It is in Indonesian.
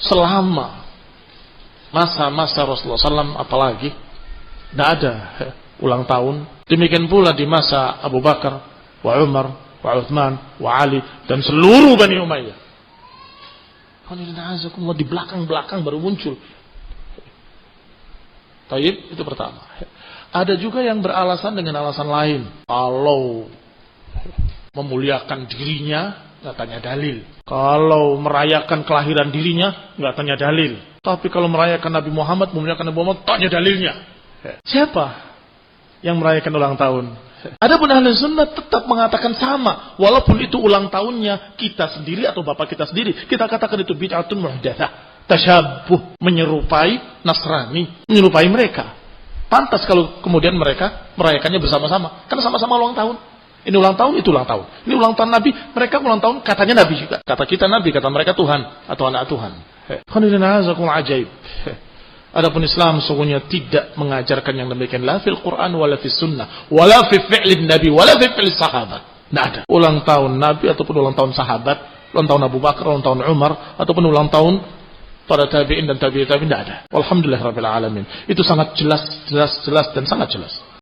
selama masa-masa Rasulullah SAW apalagi tidak ada ulang tahun. Demikian pula di masa Abu Bakar, wa Umar, wa Uthman, wa Ali, dan seluruh Bani Umayyah. Di belakang-belakang baru muncul. Taib, itu pertama. Ada juga yang beralasan dengan alasan lain. Kalau memuliakan dirinya, nggak tanya dalil. Kalau merayakan kelahiran dirinya, nggak tanya dalil. Tapi kalau merayakan Nabi Muhammad, memuliakan Nabi Muhammad, tanya dalilnya. Siapa yang merayakan ulang tahun? Adapun ahli sunnah tetap mengatakan sama. Walaupun itu ulang tahunnya kita sendiri atau bapak kita sendiri. Kita katakan itu bid'atun muhdatsah. Tasyabuh, menyerupai Nasrani, menyerupai mereka. Pantas kalau kemudian mereka merayakannya bersama-sama. Karena sama-sama ulang tahun. Ini ulang tahun, itu ulang tahun. Ini ulang tahun Nabi, mereka ulang tahun katanya Nabi juga. Kata kita Nabi, kata mereka Tuhan atau anak Tuhan. Ajaib. Adapun Islam sesungguhnya tidak mengajarkan yang demikian, la fil Quran wala fis sunnah wala fi fi'lin Nabi wala fi fi'lis sahabat. Tidak ada ulang tahun Nabi ataupun ulang tahun sahabat, ulang tahun Abu Bakar, ulang tahun Umar ataupun ulang tahun para tabi'in dan tabi'in, tidak ada. Alhamdulillah rabbil alamin. Itu sangat jelas dan sangat jelas.